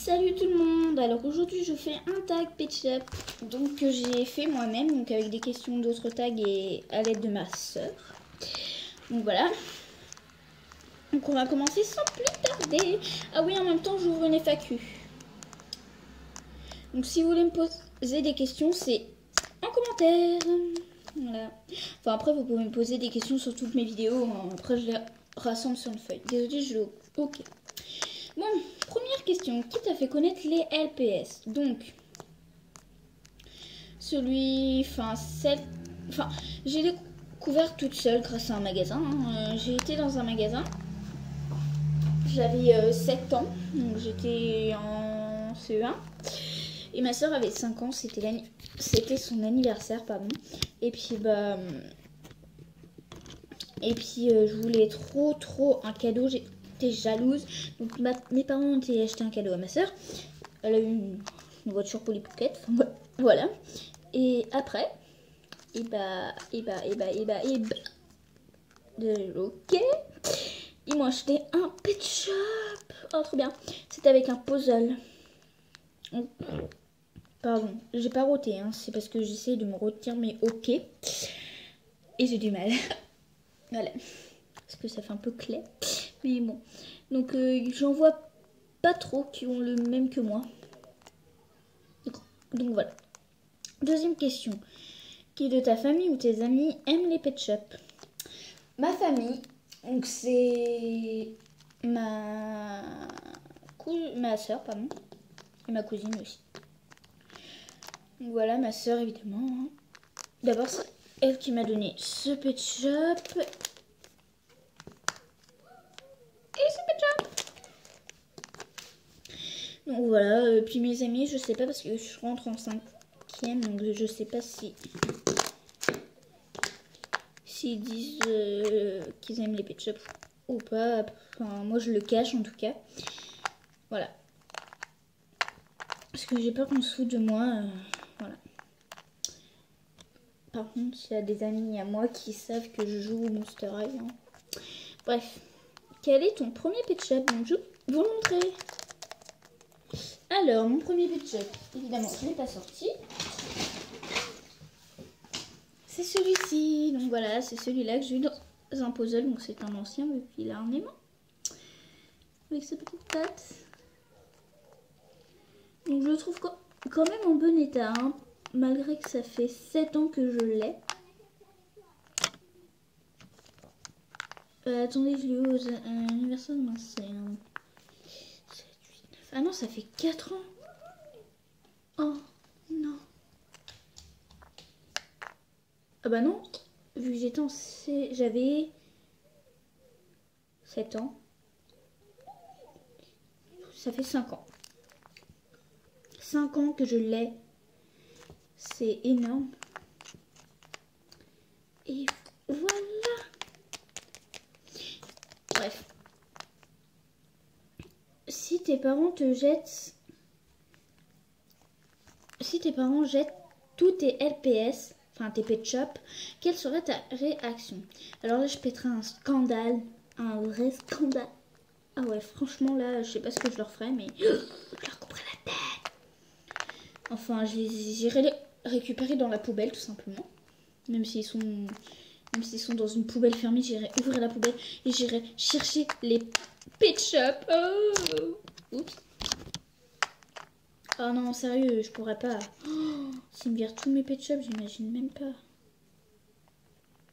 Salut tout le monde. Alors aujourd'hui je fais un tag Pet Shop donc que j'ai fait moi-même, donc avec des questions d'autres tags et à l'aide de ma soeur. Donc voilà. Donc on va commencer sans plus tarder. Ah oui, en même temps j'ouvre une FAQ. Donc si vous voulez me poser des questions, c'est en commentaire. Voilà. Enfin après vous pouvez me poser des questions sur toutes mes vidéos. Après je les rassemble sur une feuille. Désolée, je l'ai. Ok. Bon, première question. Qui t'a fait connaître les LPS? Donc, j'ai découvert toute seule grâce à un magasin. J'ai été dans un magasin. J'avais 7 ans, donc j'étais en CE1. Et ma soeur avait 5 ans, c'était son anniversaire, pardon. Et puis, je voulais trop un cadeau. J'étais jalouse. Donc, mes parents ont acheté un cadeau à ma soeur. Elle a eu une voiture Polly Pocket. Enfin, voilà. Et après, ok. Ils m'ont acheté un Pet Shop. Oh, trop bien. C'était avec un puzzle. Pardon, j'ai pas roté, hein. C'est parce que j'essaie de me retenir mes ok. Et j'ai du mal. Voilà. Parce que ça fait un peu clé. Mais bon. Donc, j'en vois pas trop qui ont le même que moi. Donc voilà. Deuxième question. Qui de ta famille ou tes amis aime les Pet Shop? Ma famille, donc c'est ma soeur, pardon, et ma cousine aussi. Donc voilà, ma soeur évidemment. D'abord, c'est elle qui m'a donné ce Pet Shop. Et ce Pet Shop. Donc voilà, puis mes amis, je sais pas parce que je rentre en 5e, donc je sais pas s'ils disent qu'ils aiment les Pet Shop ou pas. Enfin, moi je le cache en tout cas. Voilà. Parce que j'ai peur qu'on se foute de moi. Voilà. Par contre, il y a des amis à moi qui savent que je joue au Monster High. Hein. Bref. Quel est ton premier Pet Shop? Donc je vais vous le montrer. Alors, mon premier Pet Shop, évidemment, je ne l'ai pas sorti. C'est celui-ci. Donc voilà, c'est celui-là que j'ai eu dans un puzzle. Donc c'est un ancien, vu qu'il a un aimant. Avec sa petite patte. Donc je le trouve quand même en bon état. Hein, malgré que ça fait 7 ans que je l'ai. Attendez, je l'ai eu aux anniversaires de ma sœur. 7, 8, 9. Ah non, ça fait 4 ans. Oh non. Ah bah non, vu que j'étais j'avais 7 ans. Ça fait 5 ans. 5 ans que je l'ai. C'est énorme. Et voilà. Bref. Si tes parents jettent tous tes LPS, enfin tes Pet Shop, quelle serait ta réaction? Alors là, je pèterais un scandale, un vrai scandale. Ah ouais, franchement là, je sais pas ce que je leur ferais, mais je leur couperais la tête. Enfin, j'irai les récupérer dans la poubelle, tout simplement. Même s'ils sont dans une poubelle fermée, j'irai ouvrir la poubelle et j'irai chercher les Pet Shop. Oh. Oups. Oh non, sérieux, je pourrais pas. Oh, s'ils me virent tous mes Pet Shop, j'imagine même pas.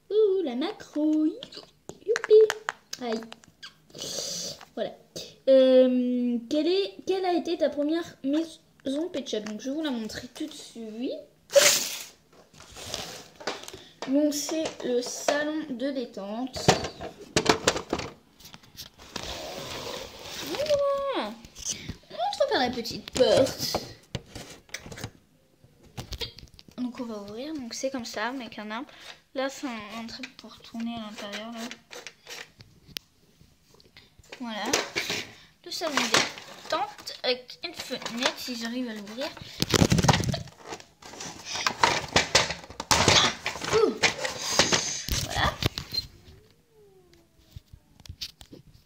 Ouh, la macro. Youpi. Aïe. Voilà. Quelle a été ta première maison Pet Shop? Donc je vais vous la montrer tout de suite. Donc c'est le salon de détente. Voilà. On entre par la petite porte. Donc on va ouvrir. Donc c'est comme ça avec un arbre. Là c'est un truc pour tourner à l'intérieur. Voilà. Le salon de détente avec une fenêtre si j'arrive à l'ouvrir. Voilà.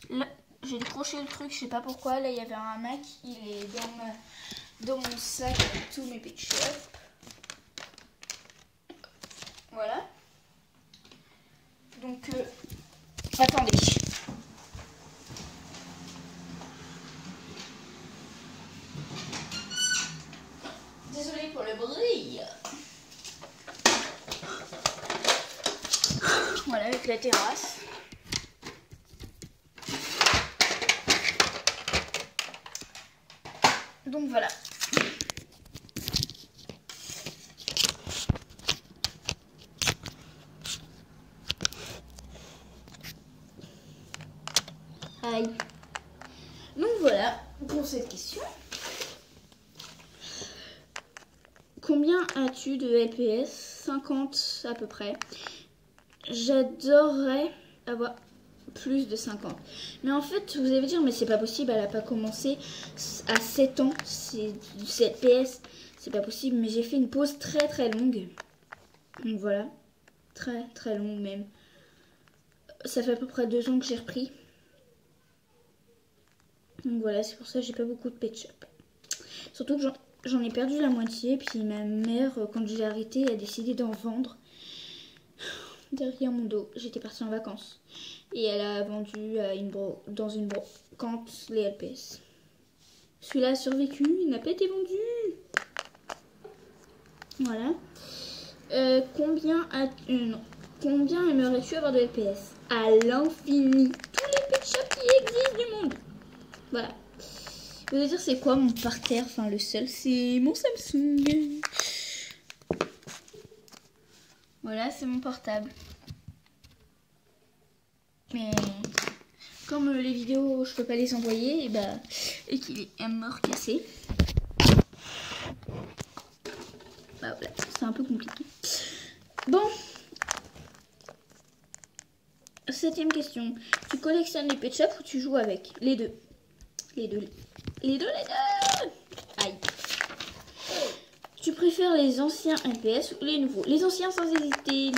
Là, j'ai accroché le truc, je sais pas pourquoi. Là, il y avait un Mac, il est dans mon sac avec tous mes Pet Shop. Voilà. Donc, attendez. Désolée pour le bruit. Voilà, avec la terrasse. Donc voilà. Aïe. Donc voilà pour cette question. Combien as-tu de LPS? 50 à peu près. J'adorerais avoir plus de 50. Mais en fait, vous allez dire, mais c'est pas possible, elle a pas commencé à 7 ans. C'est du 7 PS. C'est pas possible, mais j'ai fait une pause très très longue. Donc voilà. Très très longue même. Ça fait à peu près 2 ans que j'ai repris. Donc voilà, c'est pour ça que j'ai pas beaucoup de Pet Shop. Surtout que j'en ai perdu la moitié. Puis ma mère, quand j'ai arrêté, a décidé d'en vendre. Derrière mon dos, j'étais partie en vacances. Et elle a vendu dans une brocante les LPS. Celui-là a survécu, il n'a pas été vendu. Voilà. Combien aimerais-tu avoir de LPS? À l'infini. Tous les Pet Shop qui existent du monde. Voilà. Vous allez dire c'est quoi mon parterre? Enfin le seul, c'est mon Samsung. Voilà, c'est mon portable. Mais comme les vidéos, je peux pas les envoyer, et qu'il est mort cassé. Bah voilà, c'est un peu compliqué. Bon. 7e question. Tu collectionnes les Pet Shop ou tu joues avec? Les deux. Les deux. Aïe. Tu préfères les anciens LPS ou les nouveaux? Les anciens sans hésiter.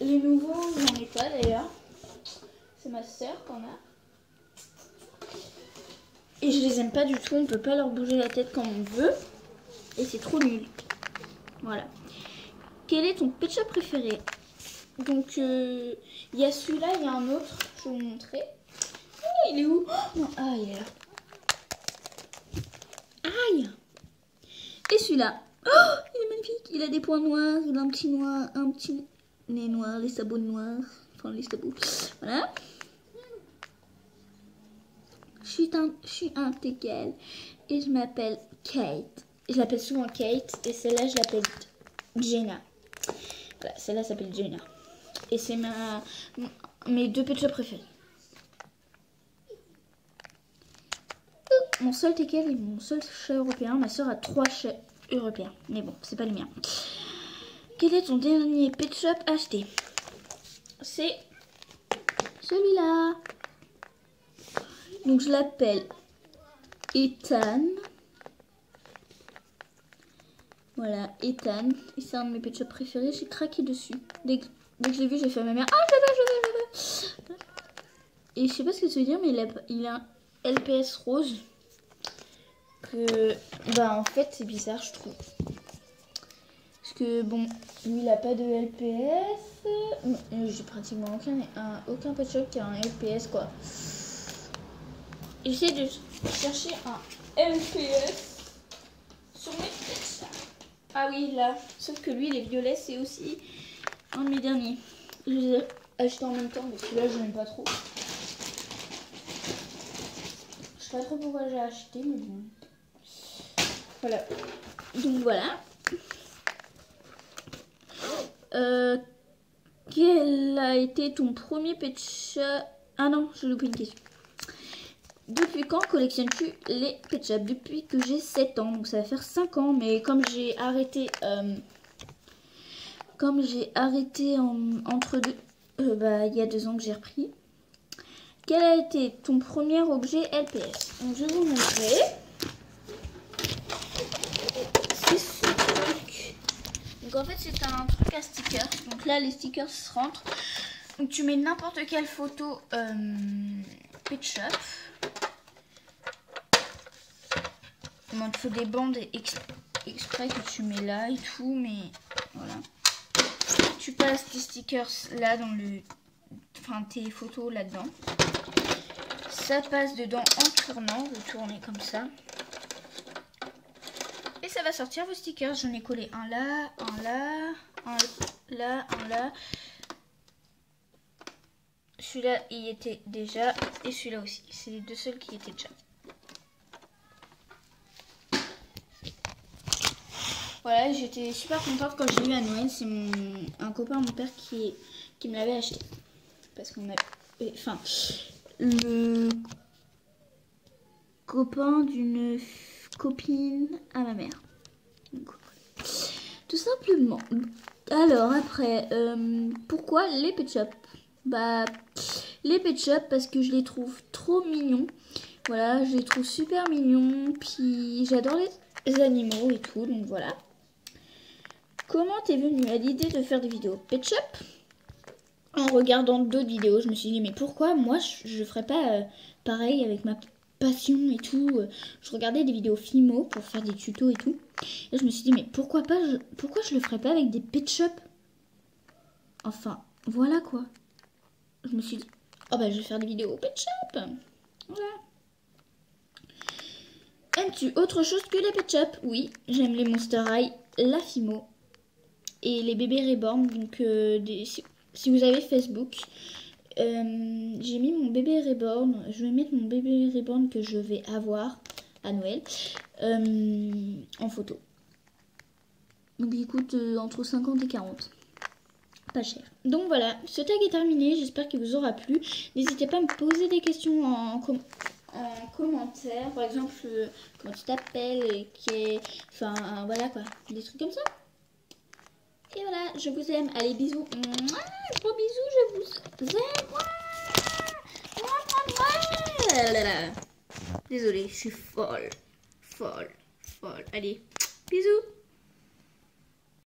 Les nouveaux, j'en ai pas d'ailleurs. C'est ma soeur qu'on a. Et je les aime pas du tout. On peut pas leur bouger la tête comme on veut. Et c'est trop nul. Voilà. Quel est ton Pet Shop préféré? Donc, il y a celui-là, il y a un autre. Je vais vous montrer. Oh, il est où? Oh, non. Ah, il est là. Aïe! Et celui-là. Oh, il est magnifique. Il a des points noirs. Il a un petit nez noir, les sabots noirs. Enfin, les sabots. Voilà. Je suis un teckel. Et je m'appelle Kate. Je l'appelle souvent Kate. Et celle-là, je l'appelle Jenna. Voilà, celle-là s'appelle Jenna. Et c'est mes 2 Pet Shop préférés. Mon seul teckel et mon seul chat européen. Ma soeur a 3 chats européens. Mais bon, c'est pas les miens. Quel est ton dernier Pet Shop acheté? C'est celui-là. Donc je l'appelle Ethan. Voilà, Ethan. Et c'est un de mes Pet Shop préférés. J'ai craqué dessus. Dès que je l'ai vu, j'ai fait à ma mère. Ah, je veux. Et je sais pas ce que ça veut dire, mais il a un LPS rose. En fait, c'est bizarre, je trouve. Parce que, bon, lui, il a pas de LPS. J'ai pratiquement aucun Pet Shop qui a un LPS, quoi. J'essaie de chercher un LPS sur mes Pet Shop. Ah oui, là. Sauf que lui, il est violet, c'est aussi un de mes derniers. Je les ai achetés en même temps, mais celui-là, je n'aime pas trop. Je sais pas trop pourquoi j'ai acheté, mais bon. Voilà. Donc voilà. Quel a été ton premier Pet Shop? Ah non, j'ai loupé une question. Depuis quand collectionnes-tu les Pet Shop? Depuis que j'ai 7 ans, donc ça va faire 5 ans, mais comme j'ai arrêté entre deux, il y a 2 ans que j'ai repris. Quel a été ton premier objet LPS? Donc je vais vous montrer. C'est ce truc. Donc en fait c'est un truc à stickers. Donc là les stickers rentrent. Donc tu mets n'importe quelle photo Pet Shop. Bon, il faut des bandes exprès que tu mets là et tout, mais voilà. Tu passes tes stickers là dans le... Enfin, tes photos là-dedans. Ça passe dedans en tournant. Vous tournez comme ça. Et ça va sortir vos stickers. J'en ai collé un là, un là, un là, un là. Celui-là, il était déjà. Et celui-là aussi. C'est les deux seuls qui étaient déjà. Voilà, j'étais super contente quand j'ai eu à Noël. C'est un copain, mon père, qui me l'avait acheté. Parce qu'on a... Enfin, le copain d'une copine à ma mère. Donc, tout simplement. Alors, après, pourquoi les Pet Shop? Bah, les Pet Shop parce que je les trouve trop mignons. Voilà, je les trouve super mignons. Puis, j'adore les animaux et tout, donc voilà. Comment t'es venue à l'idée de faire des vidéos Pet Shop? En regardant d'autres vidéos, je me suis dit, mais pourquoi moi je ferais pas pareil avec ma passion et tout. Je regardais des vidéos Fimo pour faire des tutos et tout. Et je me suis dit, mais pourquoi je le ferais pas avec des Pet Shop? Enfin, voilà quoi. Je me suis dit, oh bah je vais faire des vidéos Pet Shop. Voilà. Aimes-tu autre chose que les Pet Shop? Oui, j'aime les Monster High, la Fimo et les bébés Reborn. Donc, si vous avez Facebook, j'ai mis mon bébé Reborn. Je vais mettre mon bébé Reborn que je vais avoir à Noël en photo. Donc, il coûte entre 50 et 40. Pas cher. Donc voilà, ce tag est terminé. J'espère qu'il vous aura plu. N'hésitez pas à me poser des questions en commentaire. Par exemple, comment tu t'appelles, enfin voilà quoi, des trucs comme ça. Et voilà, je vous aime. Allez, bisous. Mouah, gros bisous, je vous aime. Désolée, je suis folle. Allez, bisous.